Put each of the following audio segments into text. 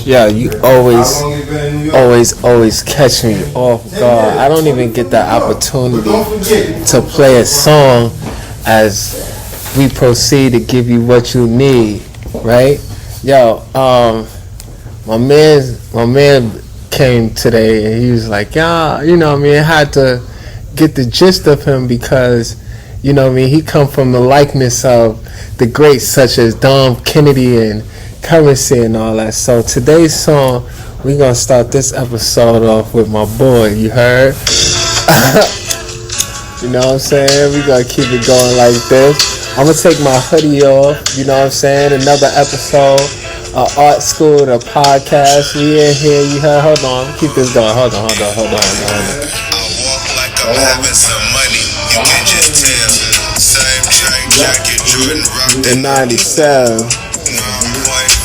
Yeah, you always catch me off guard. I don't even get the opportunity to play a song as we proceed to give you what you need, right? Yo, my man came today and he was like, yeah, you know what I mean, I had to get the gist of him because, you know what I mean, he come from the likeness of the greats such as Dom Kennedy and Currency and all that. So today's song, we gonna start this episode off with my boy, you heard? You know what I'm saying? We gonna keep it going like this. I'm gonna take my hoodie off, you know what I'm saying? Another episode of Art School, the podcast. We in here, you heard? Hold on, keep this going. Hold on. I walk like I'm having some money, you can just tell. Same track jacket, Jordan rocked in 97.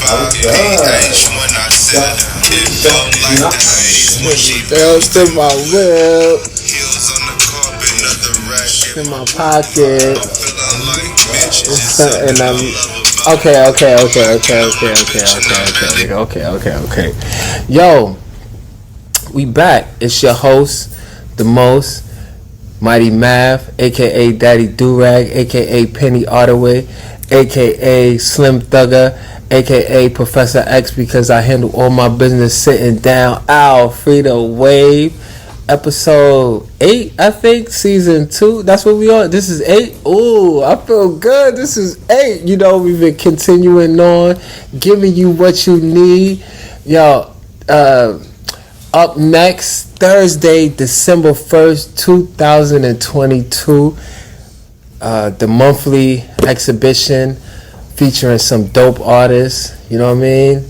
9.5 when I said it felt like the 80s when she bounced in my whip. Heels on the carpet, another rack in my pocket. I'm feeling like bitches. And I'm okay. Yo, we back. It's your host, the most Mighty Mav, aka Daddy Durag, aka Penny Ottaway, aka Slim Thugger, aka Professor X, because I handle all my business sitting down. Ow, free the wave. Episode 8, I think, season 2. That's what we are. This is 8. Ooh, I feel good. This is 8. You know, we've been continuing on, giving you what you need. Yo, up next, Thursday, December 1st, 2022, the monthly exhibition featuring some dope artists. You know what I mean?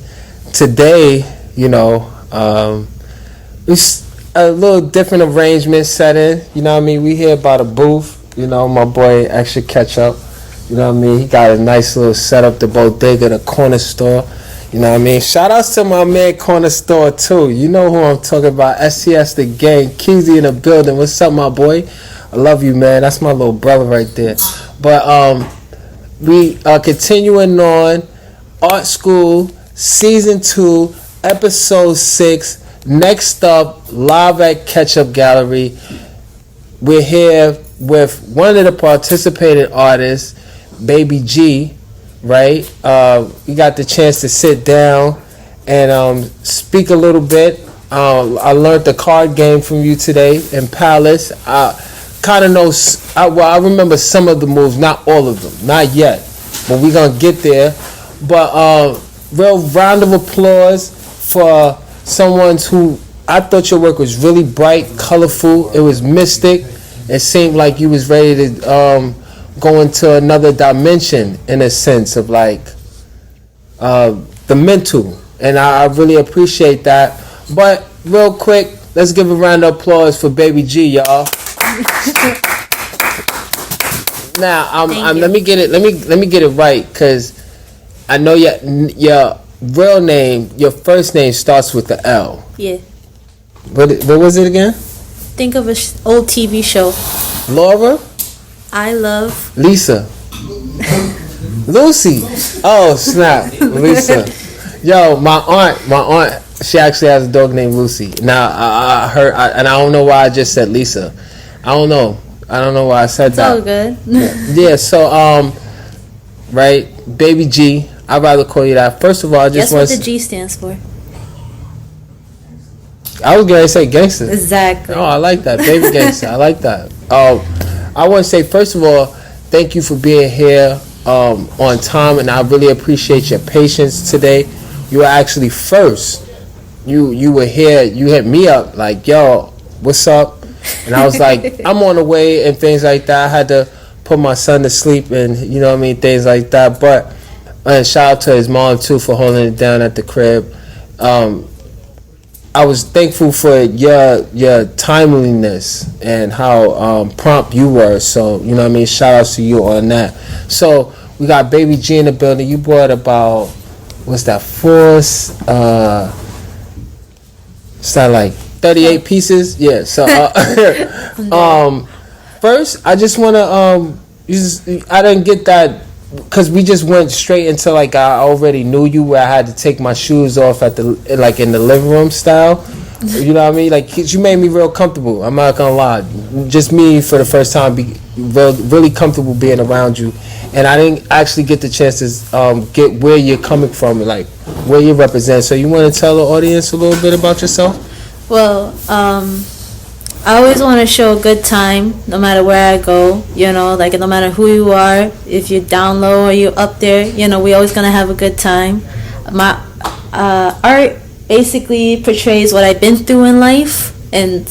Today, you know, we a little different arrangement setting. You know what I mean? We here by the booth. You know, my boy Extra Ketchup. You know what I mean? He got a nice little setup, the bodega, the corner store. You know what I mean? Shout outs to my man Corner Store too. You know who I'm talking about. STS the gang. Keezy in the building. What's up, my boy? I love you, man. That's my little brother right there. But we are continuing on Art School Season 2, Episode 6. Next up, live at Ketchup Gallery. We're here with one of the participating artists, BabyG, right? We got the chance to sit down and speak a little bit. I learned the card game from you today in Palace. I kind of know, I remember some of the moves, not all of them, not yet, but we're going to get there. But real round of applause for someone who, I thought your work was really bright, colorful. It was mystic. It seemed like you was ready to go into another dimension, in a sense of like the mental, and I really appreciate that. But real quick, let's give a round of applause for BabyG, y'all. Now, let me get it right, because I know your real name, your first name starts with the L. Yeah. What was it again? Think of an old TV show. Laura? I love Lisa. Lucy. Oh, snap. Lisa. Yo, my aunt, she actually has a dog named Lucy. Now, I heard, and I don't know why I just said Lisa. I don't know why I said that. It's all good. Yeah, so, right, BabyG. I'd rather call you that. First of all, I just want to... Guess what the G stands for? I was going to say gangster. Exactly. Oh, I like that. Baby gangster. I like that. I want to say, first of all, thank you for being here on time, and I really appreciate your patience today. You were actually first. You were here. You hit me up like, yo, what's up? And I was like, I'm on the way and things like that. I had to put my son to sleep and, you know what I mean, things like that. But and shout out to his mom too for holding it down at the crib. I was thankful for your timeliness and how prompt you were. So, you know what I mean, shout outs to you on that. So we got BabyG in the building. You bought about, what's that, it's that like 38 pieces? Yeah. So first I just want to I didn't get that because we just went straight into like I already knew you, where I had to take my shoes off at the like in the living room style. You know what I mean? Like you made me real comfortable. I'm not gonna lie. Just me for the first time, be really comfortable being around you, and I didn't actually get the chance to get where you're coming from, like where you represent. So you want to tell the audience a little bit about yourself? Well, I always want to show a good time, no matter where I go. You know, like no matter who you are, if you're down low or you're up there, you know, we always gonna have a good time. My art basically portrays what I've been through in life, and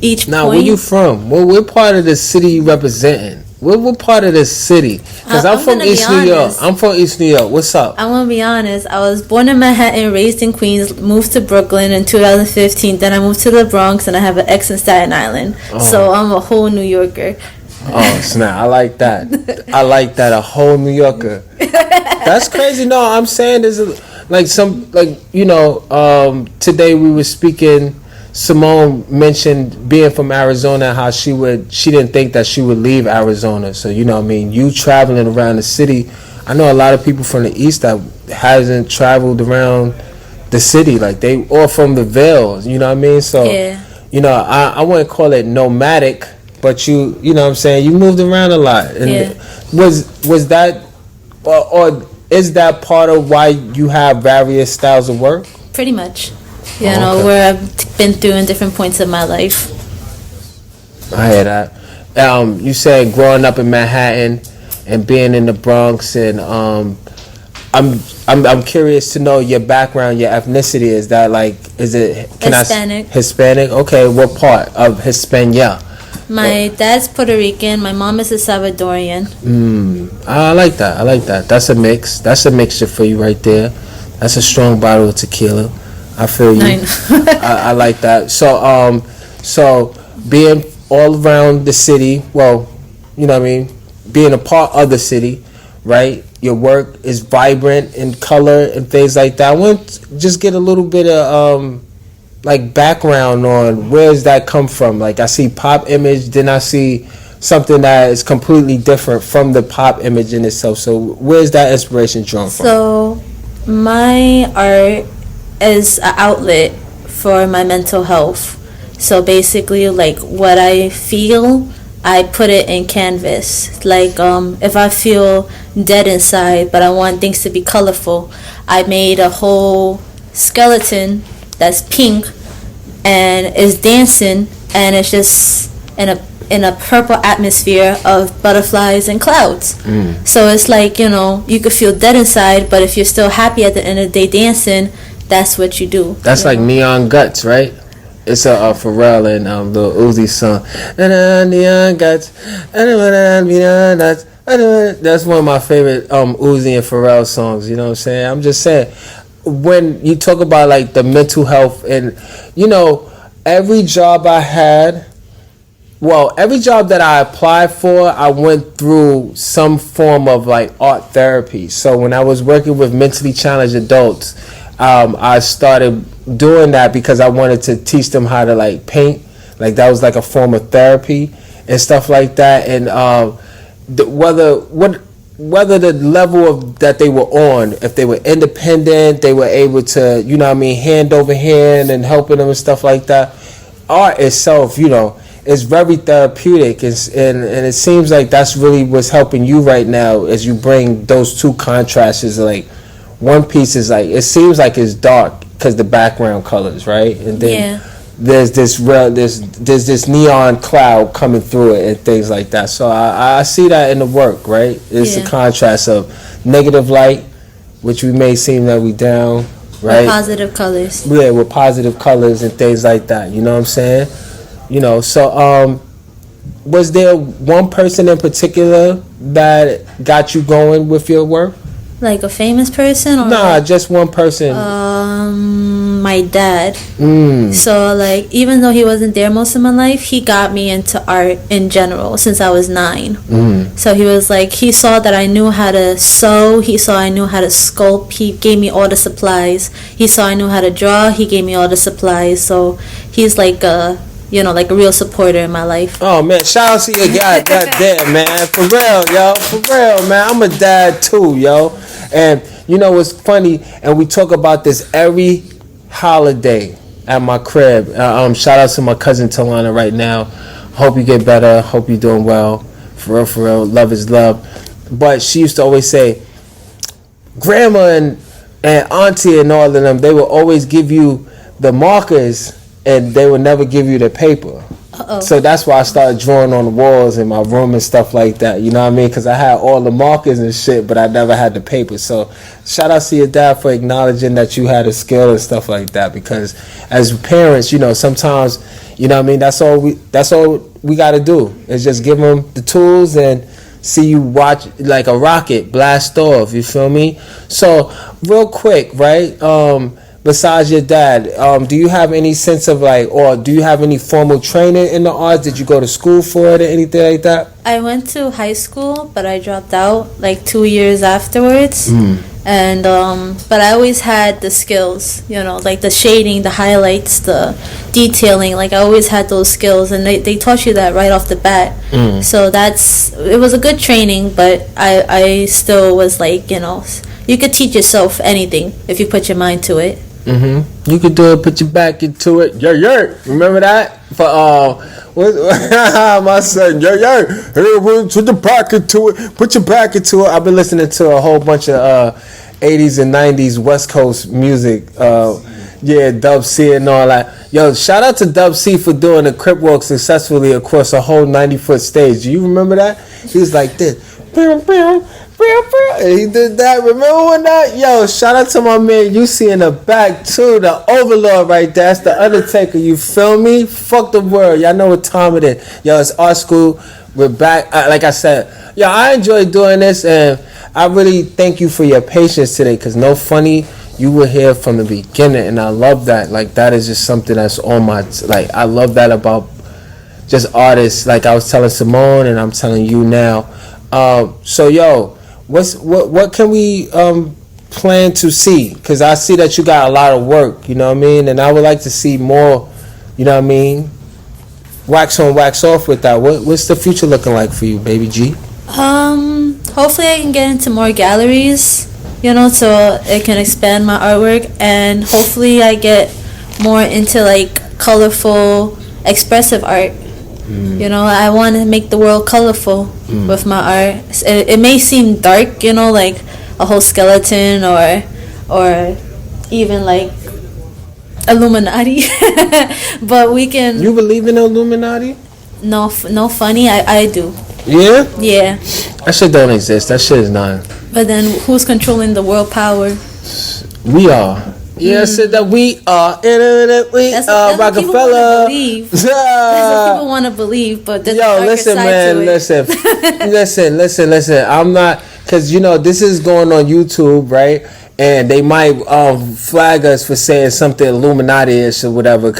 each Now, point. where you from? What part of the city you representing? What part of the city? Because I'm from gonna be East New York. honest. I'm from East New York. What's up? I want to be honest. I was born in Manhattan, raised in Queens, moved to Brooklyn in 2015. Then I moved to the Bronx, and I have an ex in Staten Island. So I'm a whole New Yorker. Oh, snap. I like that. I like that. A whole New Yorker. That's crazy. No, I'm saying there's like some, like, you know, today we were speaking. Simone mentioned being from Arizona, how she didn't think that she would leave Arizona. So, you know what I mean? You traveling around the city. I know a lot of people from the East that hasn't traveled around the city. Like they, or from the Vale, you know what I mean? So, Yeah. you know, I wouldn't call it nomadic, but you know what I'm saying? You moved around a lot. And Yeah. was that, or is that part of why you have various styles of work? Pretty much. You Oh, know, okay. where I've been through in different points of my life. I hear that. You said growing up in Manhattan and being in the Bronx, and I'm curious to know your background, your ethnicity. Is that like, is it Hispanic. Hispanic? Okay, what part of Hispania? My dad's Puerto Rican. My mom is a Salvadorian. I like that. I like that. That's a mix. That's a mixture for you right there. That's a strong bottle of tequila. I feel you. I know. I like that. So being all around the city, well, you know what I mean, being a part of the city, right? Your work is vibrant in color and things like that. I want to just get a little bit of like background on where does that come from? Like I see pop image, then I see something that is completely different from the pop image in itself. So where's that inspiration drawn from? So my art is an outlet for my mental health. So basically, like what I feel, I put it in canvas. Like if I feel dead inside, but I want things to be colorful, I made a whole skeleton that's pink and is dancing, and it's just in a purple atmosphere of butterflies and clouds. So it's like, you know, you could feel dead inside, but if you're still happy at the end of the day dancing, that's what you do. That's like Neon Guts, right? It's a Pharrell and Lil Uzi song. Neon Guts. That's one of my favorite Uzi and Pharrell songs. You know what I'm saying? I'm just saying, when you talk about like the mental health, and you know, every job I had, well, every job that I applied for, I went through some form of like art therapy. So when I was working with mentally challenged adults, I started doing that because I wanted to teach them how to like paint. Like that was like a form of therapy and stuff like that. And whether the level of that they were on, if they were independent, they were able to, you know what I mean, hand over hand and helping them and stuff like that. Art itself, you know, is very therapeutic, and it seems like that's really what's helping you right now as you bring those two contrasts. Is like one piece is like, it seems like it's dark because the background colors, right? And then there's this neon cloud coming through it and things like that. So I see that in the work, right? It's the contrast of negative light, which we may seem that we down, right? With positive colors. Yeah, with positive colors and things like that. You know what I'm saying? You know, so was there one person in particular that got you going with your work? Like a famous person? Or Nah, just one person. My dad. So like, even though he wasn't there most of my life, he got me into art in general since I was 9. So he was like, he saw that I knew how to sew, he saw I knew how to sculpt, he gave me all the supplies. He saw I knew how to draw, he gave me all the supplies. So he's like a like a real supporter in my life. Oh man, shout out to your guy, goddamn man, for real, yo, for real, man. I'm a dad too, yo, and you know what's funny, and we talk about this every holiday at my crib. Shout out to my cousin Talana right now. Hope you get better. Hope you're doing well. For real, love is love. But she used to always say, Grandma and Auntie and all of them, they will always give you the markers and they would never give you the paper. Uh-oh. So that's why I started drawing on the walls in my room and stuff like that. You know what I mean? Because I had all the markers and shit, but I never had the paper. So shout out to your dad for acknowledging that you had a skill and stuff like that. Because as parents, you know, sometimes, you know what I mean, that's all we got to do is just give them the tools and see you watch like a rocket blast off. You feel me? So real quick, right? Besides your dad, do you have any sense of or do you have any formal training in the arts? Did you go to school for it or anything like that? I went to high school, but I dropped out 2 years afterwards. And but I always had the skills, like the shading, the highlights, the detailing. I always had those skills, and they taught you that right off the bat. So it was a good training, but I still was you could teach yourself anything if you put your mind to it. You could do it. Put your back into it. Yeah. Remember that for my son. Yeah. Hey, put your back into it. Put your back into it. I've been listening to a whole bunch of 80s and 90s West Coast music. Dub C and all that. Yo, shout out to Dub C for doing the crip walk successfully across a whole 90-foot stage. Do you remember that? He was like this. He did that. Remember when that? Yo, shout out to my man UC in the back too. The Overlord right there. That's the Undertaker. You feel me? Fuck the world. Y'all know what time it is. Yo, it's our school. We're back. Like I said, yo, I enjoy doing this, and I really thank you for your patience today. Cause no funny, you were here from the beginning, and I love that. That is just something that's on my I love that about just artists. Like I was telling Simone, and I'm telling you now. So yo. What can we plan to see? Because I see that you got a lot of work, you know what I mean? And I would like to see more, you know what I mean? Wax on, wax off with that. What's the future looking like for you, Baby G? Hopefully I can get into more galleries, so it can expand my artwork. And hopefully I get more into colorful, expressive art. I want to make the world colorful with my art. It may seem dark, like a whole skeleton or even Illuminati. But we can... You believe in Illuminati? No funny. I do. Yeah? Yeah. That shit don't exist. That shit is not. But then who's controlling the world power? We are. Yeah, I said that we are internet. That's Rockefeller. That's what people want to believe, but there's a darker listen, side man, to it. listen. I'm not, because this is going on YouTube, right? And they might flag us for saying something Illuminati-ish or whatever,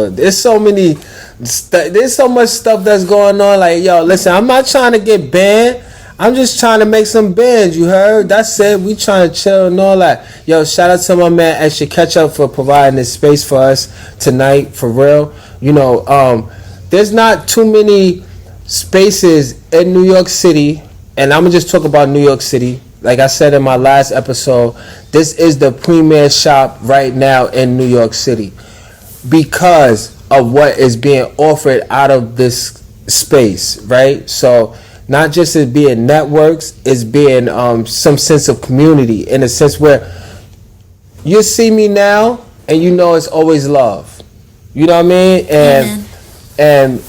There's so many, there's so much stuff that's going on. Listen, I'm not trying to get banned. I'm just trying to make some bands, you heard? That's it. We trying to chill and all that. Yo, shout out to my man Extra Ketchup for providing this space for us tonight, for real. There's not too many spaces in New York City, and I'm going to just talk about New York City. Like I said in my last episode, this is the premier shop right now in New York City because of what is being offered out of this space, right? So... not just as being networks, it's being some sense of community, in a sense where you see me now and it's always love. You know what I mean? And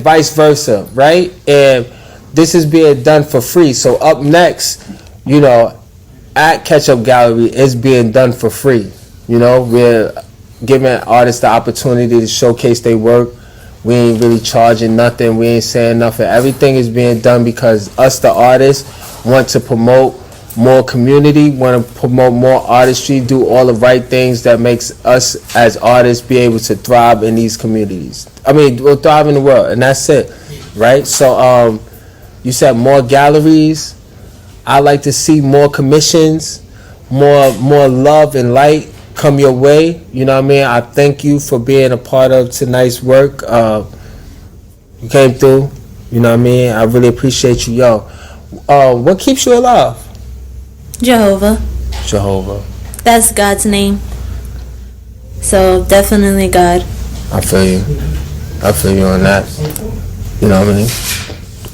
vice versa, right? And this is being done for free. So up next, at Ketchup Gallery is being done for free. We're giving artists the opportunity to showcase their work. We ain't really charging nothing. We ain't saying nothing. Everything is being done because us, the artists, want to promote more community, want to promote more artistry, do all the right things that makes us as artists be able to thrive in these communities. We'll thrive in the world, and that's it, right? So, you said more galleries. I like to see more commissions, more love and light come your way. You know what I mean? I thank you for being a part of tonight's work. You came through. You know what I mean? I really appreciate you. Yo, what keeps you alive? Jehovah. That's God's name. So definitely God. I feel you on that. You know what I mean?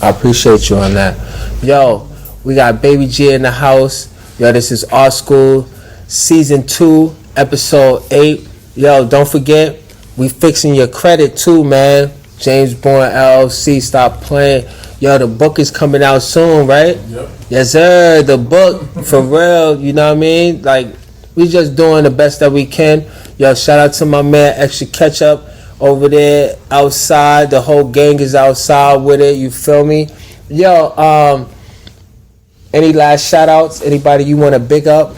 I appreciate you on that. Yo, we got BabyG in the house. Yo, this is our school, season 2, episode 8. Yo, don't forget, we fixing your credit too, man. James Bourne LLC, stop playing. Yo, the book is coming out soon, right? Yep. Yes, sir. The book, for real. You know what I mean? Like, we just doing the best that we can. Yo, shout out to my man Extra Ketchup over there outside. The whole gang is outside with it. You feel me? Yo, any last shout outs? Anybody you want to big up?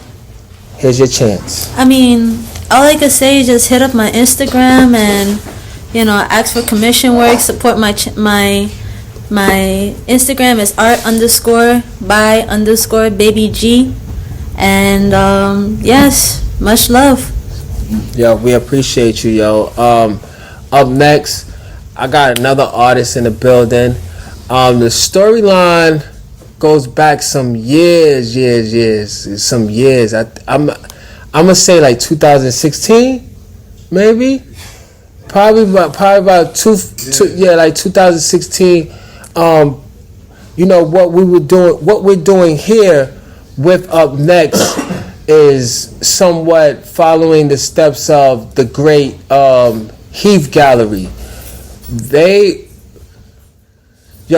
Here's your chance. I mean, all I can say is just hit up my Instagram and, you know, ask for commission work. Support my Instagram is art_by_BabyG. And yes, much love. Yo, we appreciate you, yo. Up next, I got another artist in the building. The storyline goes back some years. I'm gonna say like 2016, maybe. Probably about like 2016. You know what we're doing here with Up Next is somewhat following the steps of the great Heath Gallery.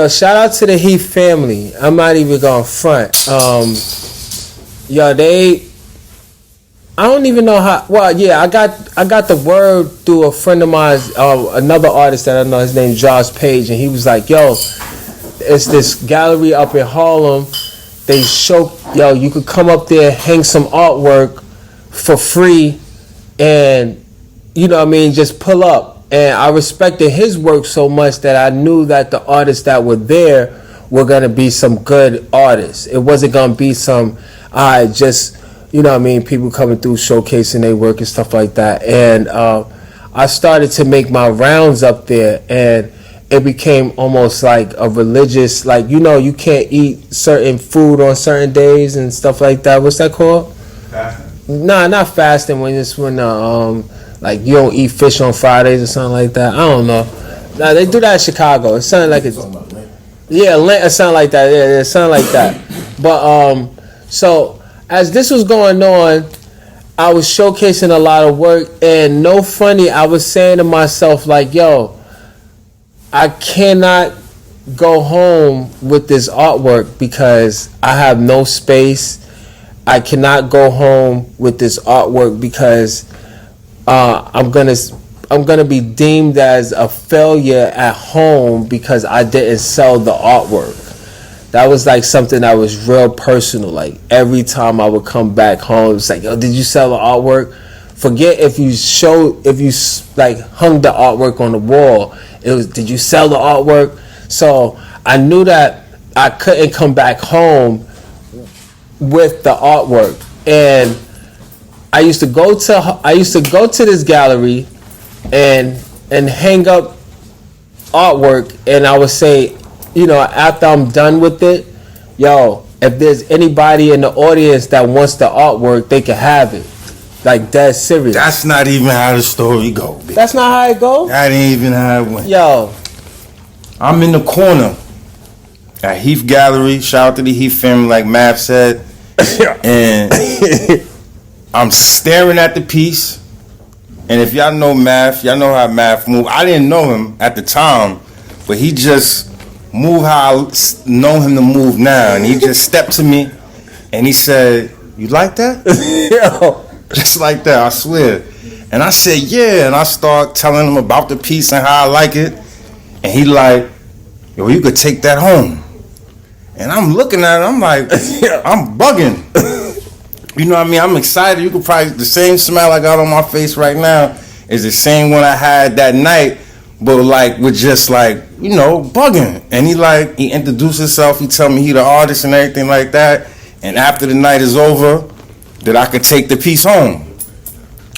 Shout out to the Heath family. I'm not even gonna front. I don't even know how. Well, yeah, I got the word through a friend of mine, another artist that I know. His name's Josh Page, and he was like, "Yo, it's this gallery up in Harlem. They show, you could come up there, hang some artwork for free, and you know what I mean, just pull up." And I respected his work so much that I knew that the artists that were there were gonna be some good artists. It wasn't gonna be some, you know what I mean, people coming through showcasing their work and stuff like that. And I started to make my rounds up there, and it became almost like a religious, like, you know, you can't eat certain food on certain days and stuff like that. What's that called? Fasting? Nah, not fasting. When like you don't eat fish on Fridays or something like that. I don't know. Nah, they do that in Chicago. It sounded like Lent or something like that. Yeah, it sounded like that. But so as this was going on, I was showcasing a lot of work, and no funny, I was saying to myself, like, yo, I cannot go home with this artwork because I have no space. I cannot go home with this artwork because I'm gonna be deemed as a failure at home because I didn't sell the artwork. That was like something that was real personal. Like every time I would come back home, it's like, yo, did you sell the artwork? Forget if you like hung the artwork on the wall. It was, did you sell the artwork? So I knew that I couldn't come back home with the artwork. And I used to go to this gallery and hang up artwork, and I would say, you know, after I'm done with it, yo, if there's anybody in the audience that wants the artwork, they can have it. Like, dead serious. That's not even how the story go, bitch. That's not how it go? That ain't even how it went. Yo. I'm in the corner at Heath Gallery. Shout out to the Heath family, like Mav said. And I'm staring at the piece. And if y'all know Mav, y'all know how Mav move. I didn't know him at the time, but he just moved how I know him to move now. And he just stepped to me and he said, "You like that?" Yo. Just like that, I swear. And I said, yeah. And I start telling him about the piece and how I like it. And he like, yo, you could take that home. And I'm looking at it, I'm like, I'm bugging. You know what I mean? I'm excited. You could probably, the same smile I got on my face right now is the same one I had that night, but like with just like, you know, bugging. And he introduced himself. He told me he the artist and everything like that. And after the night is over, that I could take the piece home.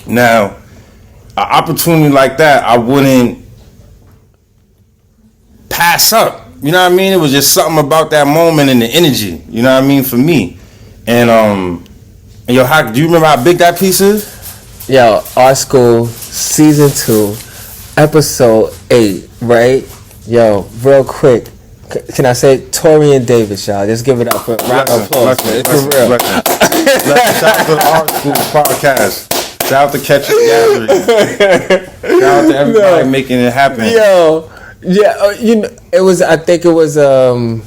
Now, an opportunity like that, I wouldn't pass up. You know what I mean? It was just something about that moment and the energy. You know what I mean? For me. And yo, do you remember how big that piece is? Yo, our school, season 2, episode 8, right? Yo, real quick. Can I say Taurean Davis, y'all? Just give it up for a round of applause, man. For real. Shout out to the Art School podcast. Shout out to Catching Gathering. Shout out to everybody making it happen. Yo, yeah, you know, it was. I think it was like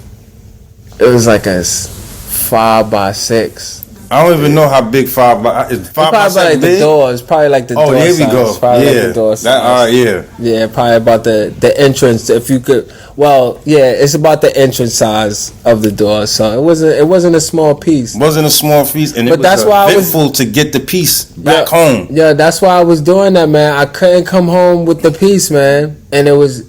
a 5x6. I don't even know how big 5x6 is. 5x6 like big? The doors, probably like the door. Oh, here we size. go. Probably Yeah, like the door size. yeah. Probably about the entrance. If you could, well, yeah, it's about the entrance size of the door. So it wasn't a small piece. Wasn't a small piece, and But that's why I was eventful to get the piece back home. Yeah, that's why I was doing that, man. I couldn't come home with the piece, man, and I was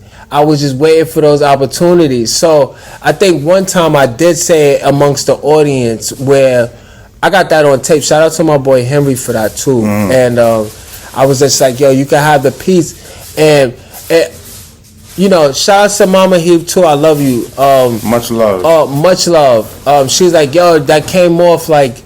just waiting for those opportunities. So I think one time I did say it amongst the audience where I got that on tape. Shout out to my boy Henry for that too. And I was just like, yo, you can have the piece. And you know, shout out to Mama Heap too. I love you. Much love. Much love. She's like, yo, that came off like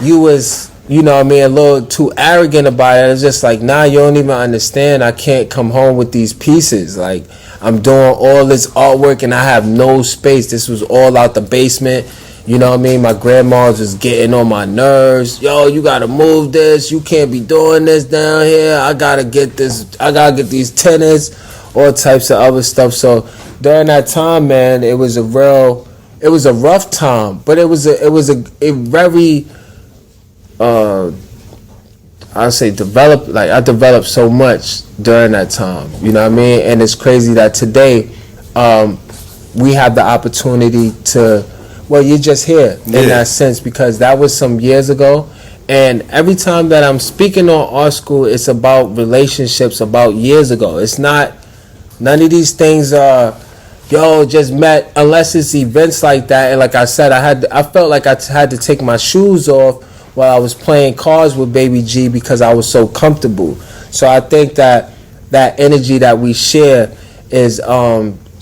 you was, you know what I mean, a little too arrogant about it. It's just like, nah, you don't even understand. I can't come home with these pieces. Like, I'm doing all this artwork and I have no space. This was all out the basement. You know what I mean? My grandma was just getting on my nerves. Yo, you gotta move this. You can't be doing this down here. I gotta get this. I gotta get these tenants. All types of other stuff. So during that time, man, it was a rough time, but it was a very I'd say developed. Like, I developed so much during that time. You know what I mean? And it's crazy that today we have the opportunity to. Well, you're just here in that sense, because that was some years ago. And every time that I'm speaking on Art School, it's about relationships about years ago. It's not, none of these things are, yo, just met, unless it's events like that. And like I said, I felt like I had to take my shoes off while I was playing cards with Baby G because I was so comfortable. So I think that energy that we share is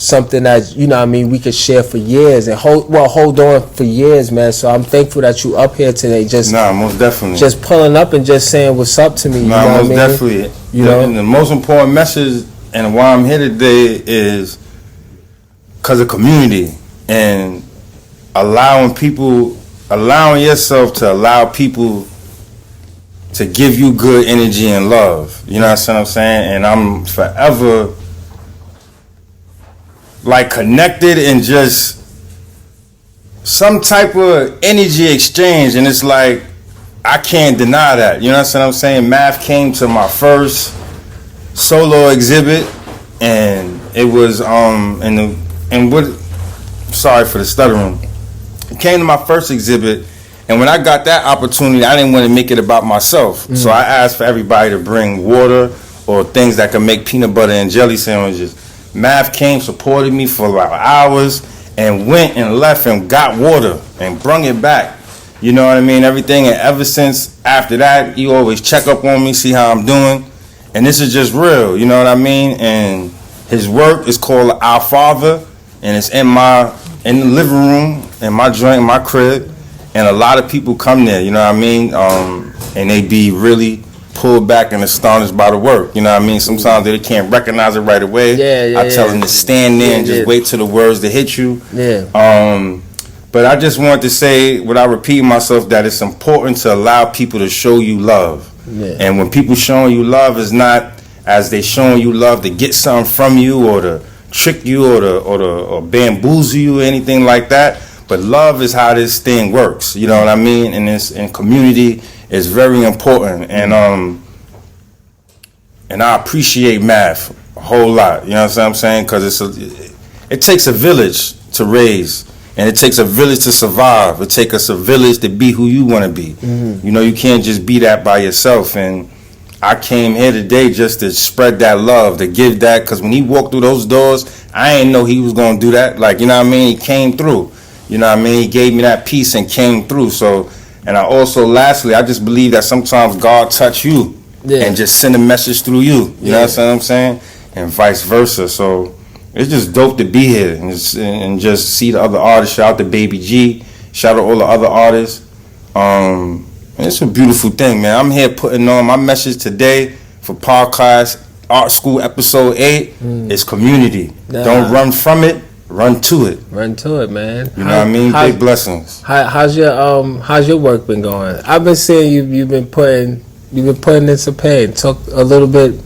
something that, you know what I mean, we could share for years and hold on for years, man. So I'm thankful that you up here today, just most definitely, just pulling up and just saying what's up to me. You know most what I mean? Definitely. You know, the most important message and why I'm here today is because of community and allowing yourself to allow people to give you good energy and love. You know what I'm saying? And I'm forever like connected and just some type of energy exchange, and it's like I can't deny that. You know what I'm saying? Math came to my first solo exhibit, and it was sorry for the stuttering. It came to my first exhibit, and when I got that opportunity, I didn't want to make it about myself. So I asked for everybody to bring water or things that can make peanut butter and jelly sandwiches. Mav came, supported me for about hours, and went and left and got water and brung it back. You know what I mean? Everything. And ever since after that, he always check up on me, see how I'm doing. And this is just real, you know what I mean? And his work is called Our Father, and it's in the living room, in my joint, in my crib. And a lot of people come there, you know what I mean? And they be really pulled back and astonished by the work. You know what I mean? Sometimes they can't recognize it right away. I tell them to stand there and just wait till the words to hit you. But I just wanted to say, without repeating myself, that it's important to allow people to show you love. And when people showing you love, is not as they showing you love to get something from you or to trick you or bamboozle you or anything like that. But love is how this thing works. You know what I mean? And in community is very important. And I appreciate math a whole lot. You know what I'm saying? Because it takes a village to raise, and it takes a village to survive. It takes a village to be who you want to be. You know, you can't just be that by yourself. And I came here today just to spread that love, to give that, because when he walked through those doors, I didn't know he was going to do that. Like, you know what I mean? He came through. You know what I mean? He gave me that peace and came through. So, and I also, lastly, I just believe that sometimes God touch you. and just send a message through you. You know what I'm saying? And vice versa. So it's just dope to be here and just see the other artists. Shout out to BabyG. Shout out all the other artists. It's a beautiful thing, man. I'm here putting on my message today for podcast Art School episode 8 is community. Don't run from it, run to it. Run to it, man. You know what I mean? Big blessings. How's your work been going? I've been seeing you've been putting in some pain. Talk a little bit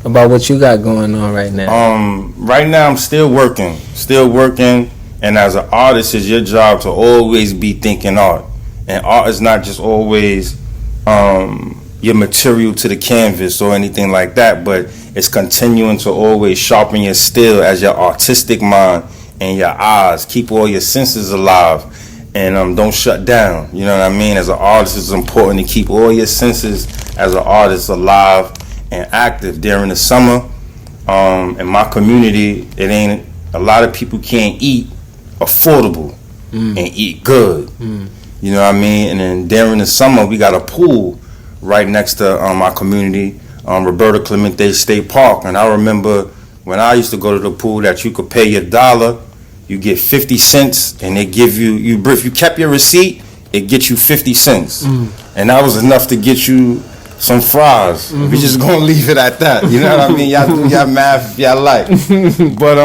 about what you got going on right now. Right now I'm still working, and as an artist, it's your job to always be thinking art. And art is not just always your material to the canvas or anything like that, but it's continuing to always sharpen your skill as your artistic mind and your eyes. Keep all your senses alive and don't shut down. You know what I mean? As an artist, it's important to keep all your senses as an artist alive and active during the summer. In my community, a lot of people can't eat affordable and eat good. You know what I mean? And then during the summer, we got a pool right next to our community, Roberta Clemente State Park. And I remember when I used to go to the pool that you could pay your $1, you get 50 cents, and they give you if you kept your receipt, it gets you 50 cents. And that was enough to get you some fries. We just gonna leave it at that. You know what I mean? Y'all do y'all math if y'all like. But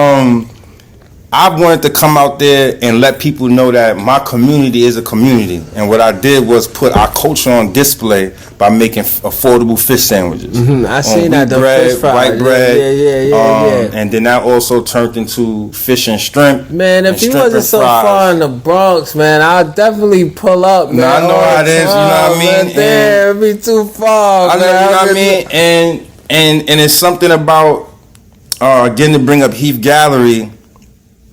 I wanted to come out there and let people know that my community is a community. And what I did was put our culture on display by making affordable fish sandwiches. I seen that, the fish fries. White bread. Yeah. And then that also turned into fish and shrimp. Man, if you wasn't so far in the Bronx, man, I'll definitely pull up, man. No, I know how it is, you know what I mean? There, it'd be too far, I know, you know what I mean? And it's something about getting to bring up Heath Gallery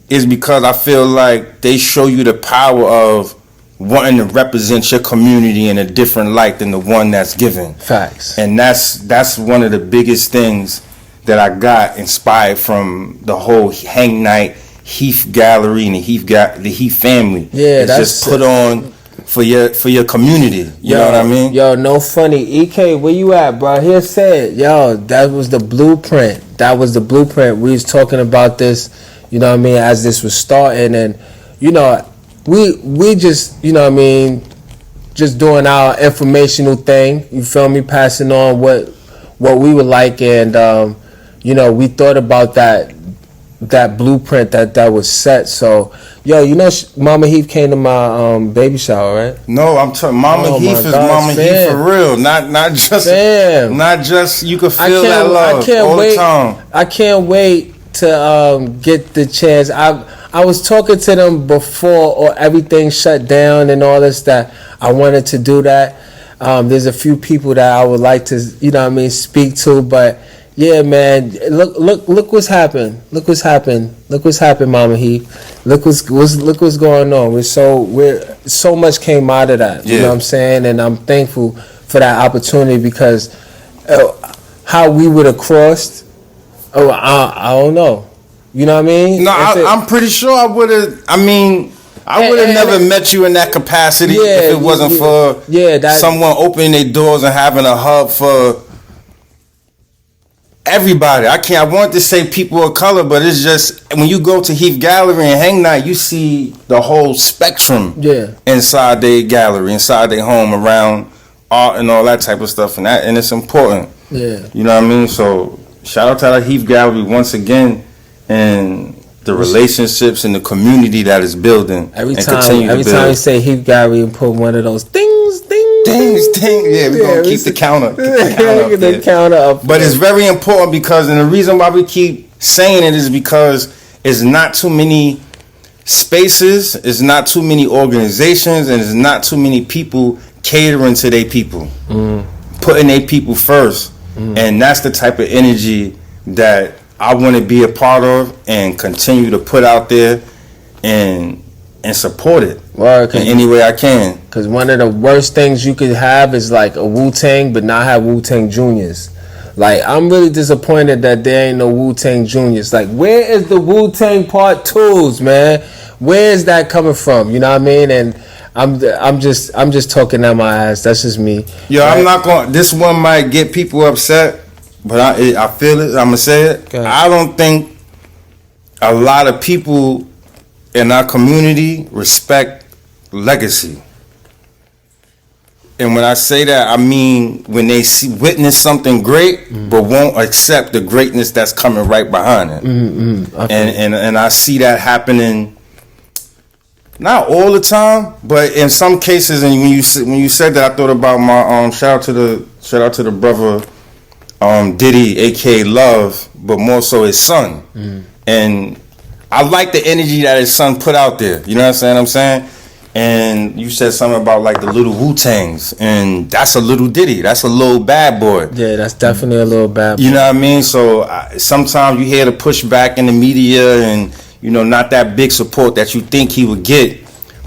is because I feel like they show you the power of wanting to represent your community in a different light than the one that's given. Facts. And that's one of the biggest things that I got inspired from the whole Hang Night, Heath Gallery, and the Heath family. Yeah, it's just put on for your community. You know what I mean? Yo, no funny. EK, where you at, bro? Here said, yo, that was the blueprint. That was the blueprint. We was talking about this, you know what I mean, as this was starting, and you know, we just, you know what I mean, just doing our informational thing. You feel me? Passing on what we would like, and you know, we thought about that blueprint that was set. So, yo, you know, Mama Heath came to my baby shower, right? No, I'm telling Mama Heath is Mama Heath for real. Not just fam. Not just you could feel that love all the time. I can't wait to get the chance. I was talking to them before or everything shut down and all this, that I wanted to do that. There's a few people that I would like to, you know what I mean, speak to, but yeah, man, look what's happened. Look what's happened, Mama Heath. Look what's going on. We're so much came out of that. You know what I'm saying? And I'm thankful for that opportunity, because how we would have crossed, I don't know. You know what I mean? No, I'm pretty sure I would have. I mean, I would have never met you in that capacity if it wasn't for someone opening their doors and having a hub for everybody. I wanted to say people of color, but it's just when you go to Heath Gallery and Hang Night, you see the whole spectrum inside their gallery, inside their home, around art and all that type of stuff, and it's important. Yeah. You know what I mean? So shout out to the Heath Gallery once again, and the relationships and the community that is building. Every time you say Heath Gallery and put one of those dings. Yeah, we're gonna keep the counter up. But it's very important, because, and the reason why we keep saying it is because it's not too many spaces, it's not too many organizations, and it's not too many people catering to their people, putting their people first. And that's the type of energy that I want to be a part of and continue to put out there and support it in any way I can. Because one of the worst things you could have is like a Wu-Tang, but not have Wu-Tang Juniors. Like, I'm really disappointed that there ain't no Wu-Tang Juniors. Like, where is the Wu-Tang Part 2s, man? Where is that coming from? You know what I mean? And I'm just talking out my ass. That's just me. Yo, right? I'm not going. This one might get people upset, but I feel it. I'm gonna say it. I don't think a lot of people in our community respect legacy. And when I say that, I mean when they witness something great, but won't accept the greatness that's coming right behind it. Okay. And I see that happening. Not all the time, but in some cases. And when you said that, I thought about my shout out to the brother Diddy, aka Love, but more so his son. And I like the energy that his son put out there. You know what I'm saying? And you said something about like the little Wu-Tangs, and that's a little Diddy. That's a little bad boy. Yeah, that's definitely a little bad boy. You know what I mean? So sometimes you hear the pushback in the media, and not that big support that you think he would get.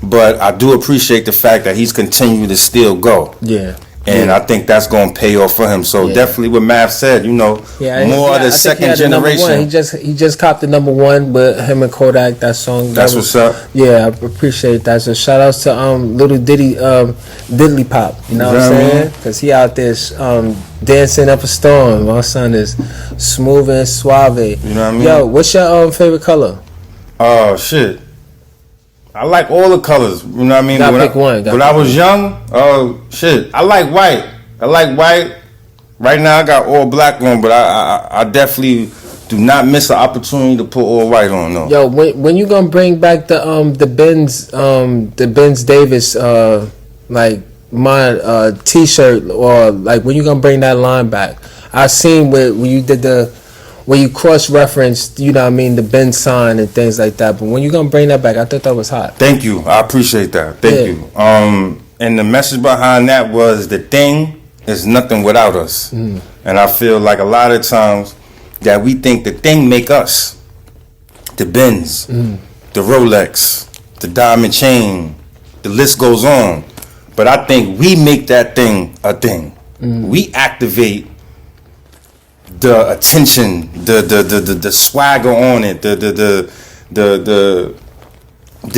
But I do appreciate the fact that he's continuing to still go. Yeah. And I think that's going to pay off for him. So definitely what Mav said, more of the second generation. He just copped the #1 with him and Kodak, that song. That's what's up. Yeah, I appreciate that. So shout outs to little Diddy, Diddly Pop. You know what I'm saying? Because he out there dancing up a storm. My son is smooth and suave. You know what I mean? Yo, what's your favorite color? Oh, shit. I like all the colors, you know what I mean? Gotta pick one. When I was young, shit, I like white. Right now I got all black on, but I definitely do not miss an opportunity to put all white on, though. Yo, when you gonna bring back the Benz Davis my t-shirt, or like when you gonna bring that line back? I seen when you did when you cross-referenced, you know what I mean, the Ben sign and things like that. But when you gonna bring that back, I thought that was hot. Thank you. I appreciate that. Thank you. And the message behind that was the thing is nothing without us. And I feel like a lot of times that we think the thing make us. The Benz, the Rolex, the diamond chain, the list goes on. But I think we make that thing a thing. We activate the attention, the swagger on it, the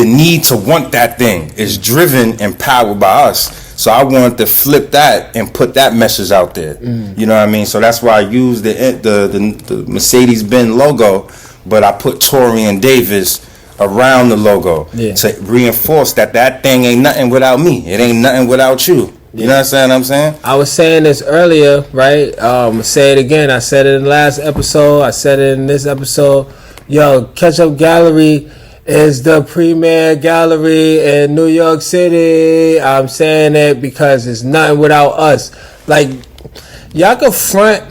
need to want that thing is driven and powered by us. So I wanted to flip that and put that message out there. You know what I mean? So that's why I used the Mercedes-Benz logo, but I put Taurean Davis around the logo to reinforce that thing ain't nothing without me. It ain't nothing without you. You know what I'm saying? I was saying this earlier, right? Say it again. I said it in the last episode. I said it in this episode. Yo, Ketchup Gallery is the premier gallery in New York City. I'm saying it because it's nothing without us. Like, y'all could front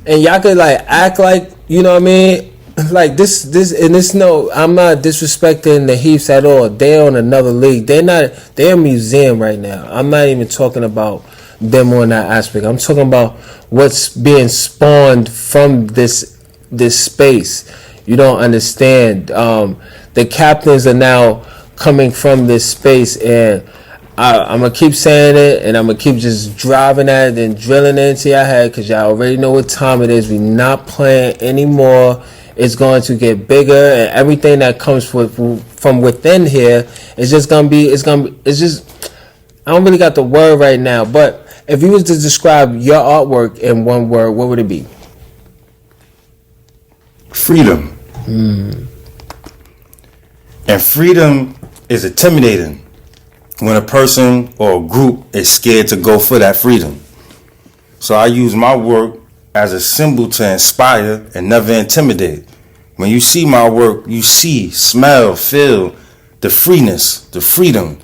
and y'all could like act like, you know what I mean? Like this, and this. No, I'm not disrespecting the Heaths at all. They're on another league. They're a museum right now. I'm not even talking about them on that aspect. I'm talking about what's being spawned from this space. You don't understand. The captains are now coming from this space, and I'm gonna keep saying it, and I'm gonna keep just driving at it and drilling it into your head, because y'all already know what time it is. We're not playing anymore. It's going to get bigger, and everything that comes from within here is just gonna be. It's just. I don't really got the word right now, but if you was to describe your artwork in one word, what would it be? Freedom. And freedom is intimidating when a person or a group is scared to go for that freedom. So I use my work as a symbol to inspire and never intimidate. When you see my work, you see, smell, feel the freeness, the freedom.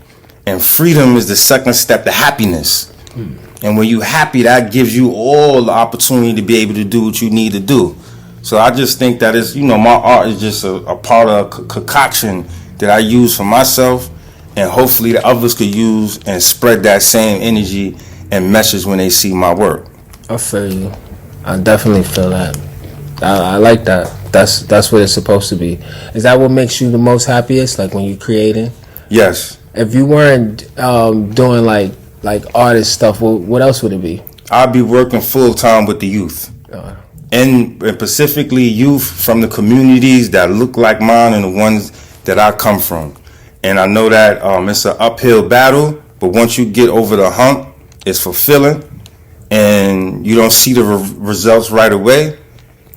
And freedom is the second step to happiness. And when you happy, that gives you all the opportunity to be able to do what you need to do. So I just think that is, my art is just a part of a concoction that I use for myself, and hopefully the others could use and spread that same energy and message when they see my work. I feel you. I definitely feel that. I like that. That's what it's supposed to be. Is that what makes you the most happiest? Like when you're creating? Yes. If you weren't doing like artist stuff, what else would it be? I'd be working full time with the youth. And specifically youth from the communities that look like mine and the ones that I come from. And I know that it's an uphill battle, but once you get over the hump, it's fulfilling, and you don't see the results right away.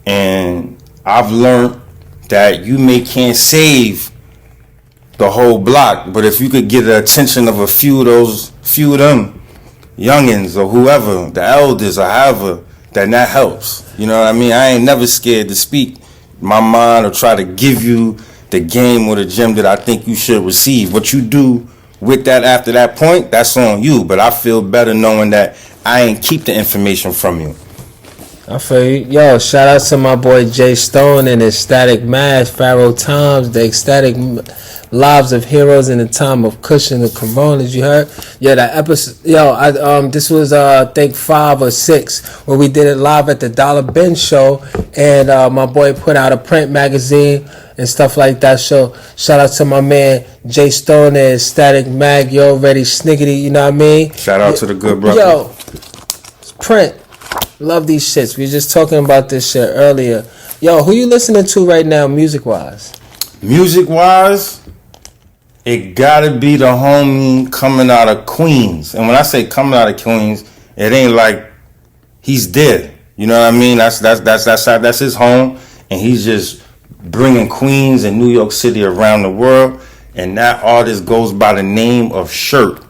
And I've learned that you can't save the whole block, but if you could get the attention of a few of them youngins or whoever, the elders or however, then that helps. You know what I mean? I ain't never scared to speak my mind or try to give you the game or the gem that I think you should receive. What you do with that after that point, that's on you. But I feel better knowing that I ain't keep the information from you. I feel you. Yo, shout out to my boy Jay Stone and his Static Mash, Pharaoh Times, the ecstatic lives of heroes in the time of cushion the coronas. You heard? Yeah, that episode. Yo, this was I think 5 or 6 where we did it live at the Dollar Ben show, and my boy put out a print magazine and stuff like that. So shout out to my man Jay Stone and Static Mag. You already sniggity. You know what I mean? Shout out to the good brother. Yo, print. Love these shits. We were just talking about this shit earlier. Yo, who you listening to right now, music-wise? Music-wise, it gotta be the homie coming out of Queens. And when I say coming out of Queens, it ain't like he's dead. You know what I mean? That's his home, and he's just bringing Queens and New York City around the world. And that artist goes by the name of Shirt.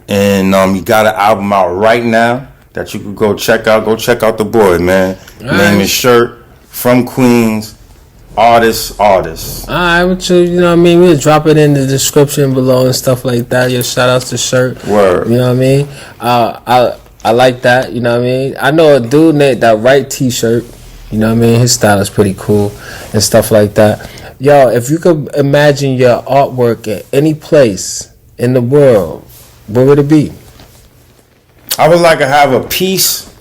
And he got an album out right now that you could go check out. Go check out the boy, man. Name is Shirt, from Queens, artist. Alright, but you know what I mean? We'll drop it in the description below and stuff like that. Your shout outs to Shirt. Word. You know what I mean? I like that, you know what I mean? I know a dude that write t-shirt, you know what I mean? His style is pretty cool and stuff like that. Yo, if you could imagine your artwork at any place in the world, where would it be? I would like to have a piece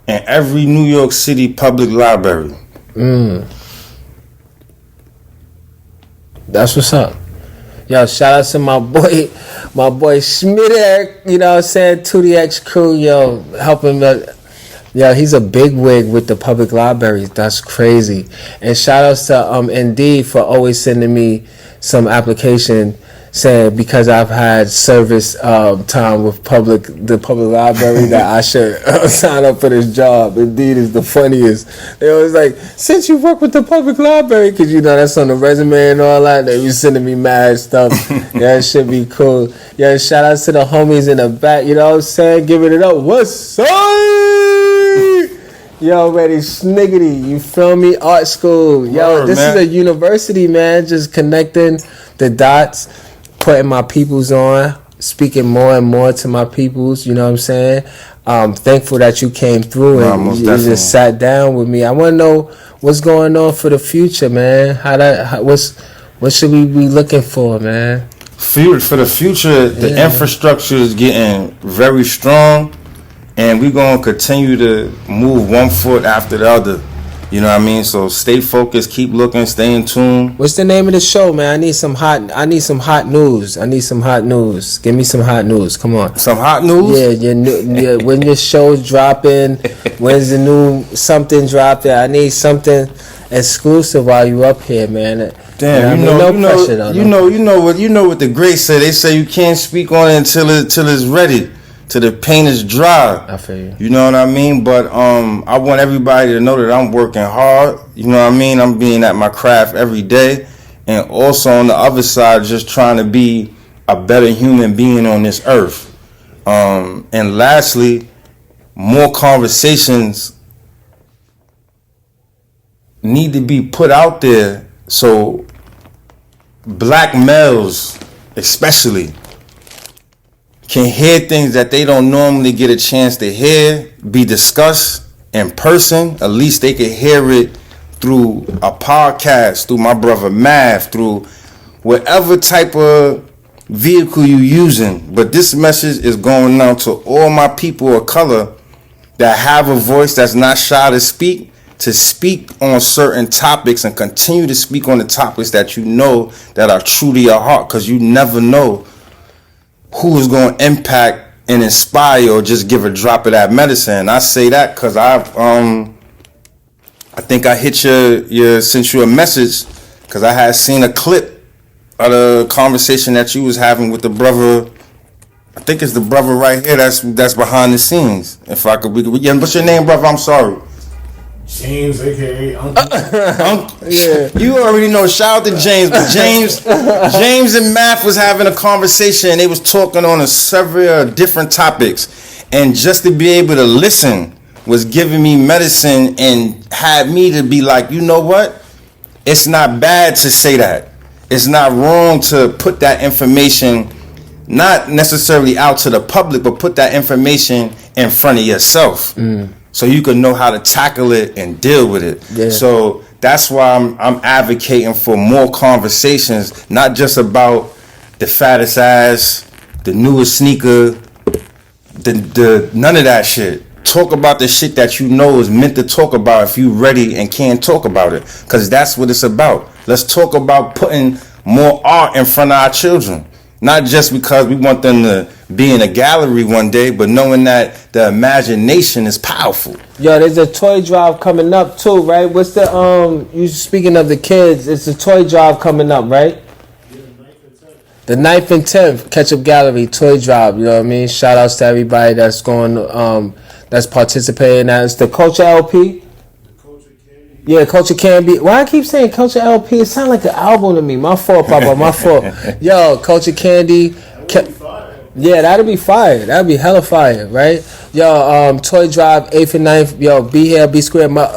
in every New York City public library. That's what's up. Yo, shout out to my boy Schmidt, you know what I'm saying, 2DX crew, yo, helping me. Yo, he's a big wig with the public libraries. That's crazy. And shout outs to Indeed for always sending me some application saying because I've had service time with the public library that I should sign up for this job. Indeed is the funniest. They always like, since you work with the public library, because you know that's on the resume and all that, they be sending me mad stuff. Yeah, it should be cool. Yeah, shout out to the homies in the back, you know what I'm saying? Giving it up. What's up? Yo, already sniggity, you feel me? Art school. Yo, Word, this man. is a university, man. Just connecting the dots, putting my peoples on, speaking more and more to my peoples, you know what I'm saying? Thankful that you came through and you just sat down with me. I want to know what's going on for the future, man. What should we be looking for, man? For the future, the infrastructure is getting very strong, and we're going to continue to move one foot after the other. You know what I mean? So stay focused, keep looking, stay in tune. What's the name of the show, man? I need some hot news. Give me some hot news. Come on. Some hot news? Yeah, when your show's dropping, when's the new something dropping? I need something exclusive while you up here, man. Damn, you know what the greats say. They say you can't speak on it until it's ready. Till the paint is dry. I feel you. You know what I mean? But I want everybody to know that I'm working hard. You know what I mean? I'm being at my craft every day. And also on the other side, just trying to be a better human being on this earth. And lastly, more conversations need to be put out there so black males especially can hear things that they don't normally get a chance to hear, be discussed in person. At least they can hear it through a podcast, through my brother Mav, through whatever type of vehicle you're using. But this message is going out to all my people of color that have a voice that's not shy to speak on certain topics and continue to speak on the topics that you know that are true to your heart, because you never know who is going to impact and inspire or just give a drop of that medicine. I say that because I think I hit sent you a message because I had seen a clip of the conversation that you was having with the brother. I think it's the brother right here that's behind the scenes. If I could, yeah. What's your name, brother? I'm sorry. James, aka Uncle. Yeah, you already know. Shout out to James. But James and Math was having a conversation, and they was talking on several different topics. And just to be able to listen was giving me medicine and had me to be like, you know what? It's not bad to say that. It's not wrong to put that information, not necessarily out to the public, but put that information in front of yourself. So you can know how to tackle it and deal with it. Yeah. So that's why I'm advocating for more conversations, not just about the fattest ass, the newest sneaker, the none of that shit. Talk about the shit that you know is meant to talk about if you ready and can talk about it. Because that's what it's about. Let's talk about putting more art in front of our children. Not just because we want them to be in a gallery one day, but knowing that the imagination is powerful. Yo, there's a toy drive coming up too, right? What's the you speaking of the kids, it's a toy drive coming up, right? The 9th and 10th Ketchup Gallery Toy Drive, you know what I mean? Shout outs to everybody that's going that's participating. That's the Culture LP. Yeah, Culture Candy. Why I keep saying Culture LP? It sounds like an album to me. My fault, Papa. My fault. Yo, Culture Candy. Yeah, that'll be fire. That'll be hella fire, right? Yo, Toy Drive 8th and 9th. Yo, be here, be square. My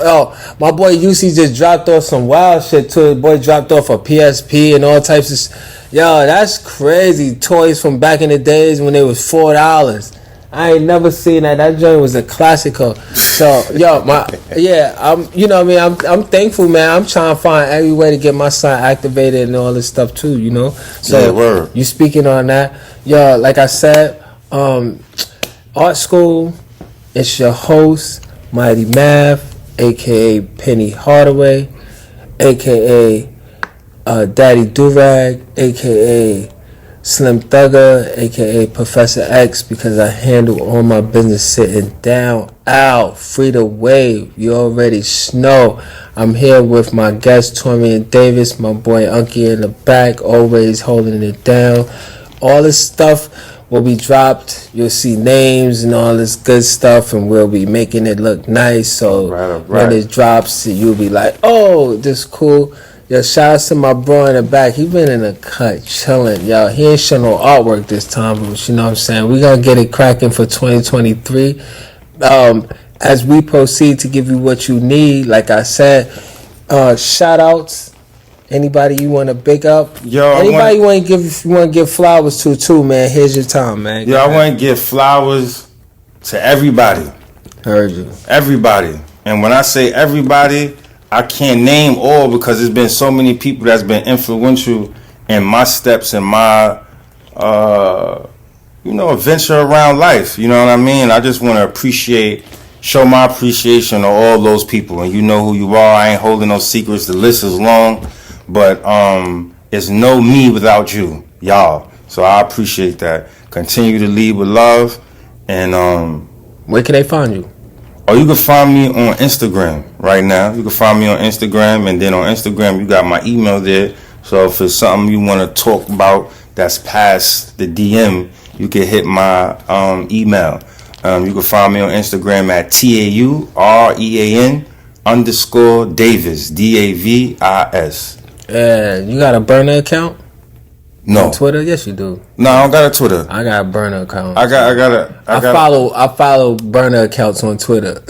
boy UC just dropped off some wild shit too. The boy dropped off a PSP and all types of. Yo, that's crazy. Toys from back in the days when they was $4. I ain't never seen that. That joint was a classical. So, yo, you know what I mean? I'm thankful, man. I'm trying to find every way to get my son activated and all this stuff too, you know? So, yeah, word. You speaking on that. Yo, like I said, Art School, it's your host, Mighty Mav, a.k.a. Penny Hardaway, a.k.a. Daddy Durag, a.k.a. Slim Thugger, aka Professor X, because I handle all my business sitting down, out, free to wave. You already know. I'm here with my guest Taurean Davis, my boy Unky in the back, always holding it down. All this stuff will be dropped. You'll see names and all this good stuff, and we'll be making it look nice. So when it drops, you'll be like, oh, this is cool. Yo, shout out to my bro in the back. He been in the cut, chilling. Yo, he ain't showing no artwork this time, but you know what I'm saying? We gonna get it cracking for 2023. As we proceed to give you what you need, like I said, shout outs. Anybody you want to big up? Yo, anybody you want to give flowers to too, man? Here's your time, man. Yo, I want to give flowers to everybody. Heard you. Everybody. And when I say everybody, I can't name all because there's been so many people that's been influential in my steps and my, adventure around life. You know what I mean? I just want to show my appreciation to all those people. And you know who you are. I ain't holding no secrets. The list is long. But it's no me without you, y'all. So I appreciate that. Continue to lead with love. And where can they find you? Oh, you can find me on Instagram right now. You can find me on Instagram, and then on Instagram you got my email there. So if it's something you want to talk about that's past the DM, you can hit my email. You can find me on Instagram at TAUREAN_Davis DAVIS. And you got a burner account? No. On Twitter? Yes, you do. No, I don't got a Twitter. I got a burner account. I follow burner accounts on Twitter.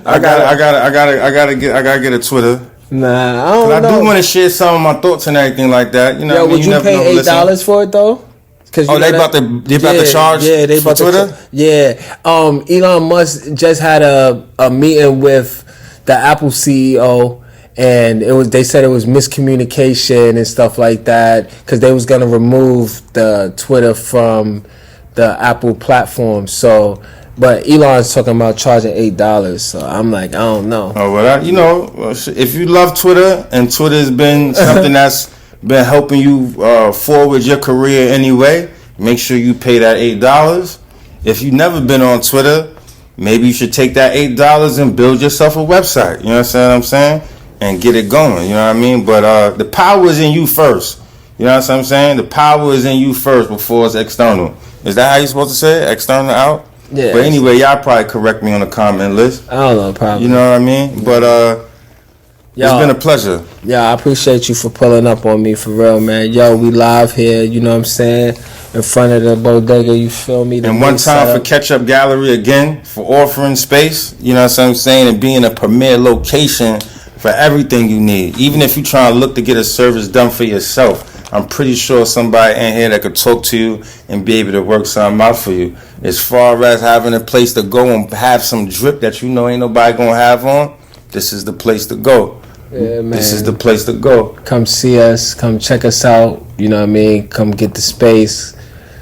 I gotta get a Twitter. Nah, I don't know. I do want to share some of my thoughts and everything like that. You know, yo, would you pay $8 for it though? They about to charge. Yeah, they about Twitter. Elon Musk just had a meeting with the Apple CEO. And they said it was miscommunication and stuff like that because they was gonna remove the Twitter from the Apple platform. So, but Elon's talking about charging $8. So I'm like, I don't know. Oh well, if you love Twitter and Twitter has been something that's been helping you forward your career anyway, make sure you pay that $8. If you've never been on Twitter, maybe you should take that $8 and build yourself a website. You know what I'm saying? And get it going, you know what I mean? But the power is in you first. You know what I'm saying? The power is in you first before it's external. Is that how you're supposed to say it? External out? Yeah. But anyway, y'all probably correct me on the comment list. I don't know, probably. You know what I mean? But it's been a pleasure. Yeah, I appreciate you for pulling up on me, for real, man. Yo, we live here, you know what I'm saying? In front of the bodega, you feel me? And one time for Catch Up Gallery again, for offering space, you know what I'm saying? And being a premier location for everything you need. Even if you're trying to look to get a service done for yourself, I'm pretty sure somebody in here that could talk to you and be able to work something out for you. As far as having a place to go and have some drip that you know ain't nobody gonna have on, this is the place to go. Yeah, man. This is the place to go. Come see us, come check us out, you know what I mean? Come get the space,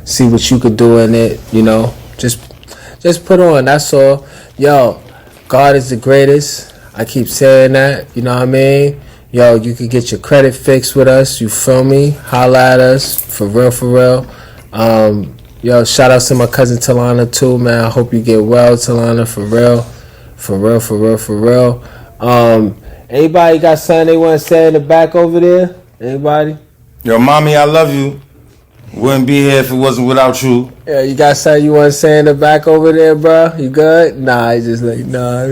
see what you could do in it, you know? Just put on, that's all. Yo, God is the greatest. I keep saying that, you know what I mean? Yo, you can get your credit fixed with us, you feel me? Holla at us, for real, for real. Yo, shout out to my cousin Talana too, man. I hope you get well, Talana, for real. For real, for real, for real. Anybody got something they want to say in the back over there? Anybody? Yo, mommy, I love you. Wouldn't be here if it wasn't without you. Yeah, you got something you want to say in the back over there, bro? You good? Nah, he just like, nah,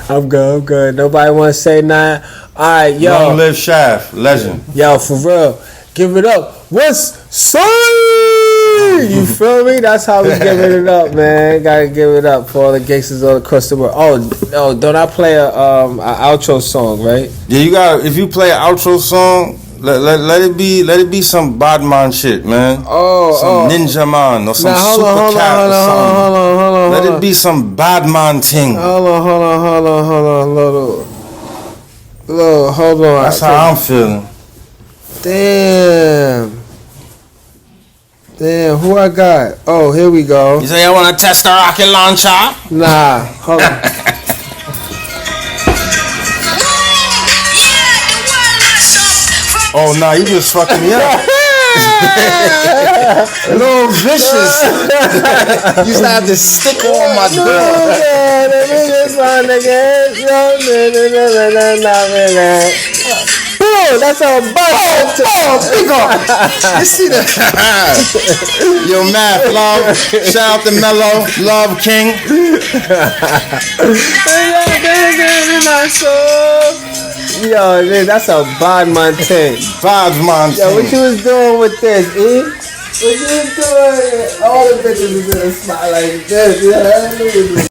I'm good. Nobody want to say nothing? All right, yo. Long live Shaft, legend. Yo, for real. Give it up. What's say? You feel me? That's how we giving it up, man. Gotta give it up for all the gangsters all across the world. Oh, don't I play a outro song, right? Yeah, you got. If you play an outro song, let it be some Badman shit, man. Some Ninja Man or some Super Cat or something. Hold on. Let it be some Badman thing. Hold on. Look, hold on. That's how I'm feeling. Damn, who I got? Oh, here we go. You say I want to test the rocket launcher? Nah, hold on. Oh, nah, you just fucking me up. A little vicious. You used to have this sticker on my door. Yeah, the niggas, my niggas. Boom, that's a buzz. Pick up. You see that? Yo, Matt, love. Shout out to Mello, Love King. Yo, man, that's a Badman thing. Badman Yo, what thing. you was doing with this, E? What you was doing? All the bitches was in a spot like this, yeah.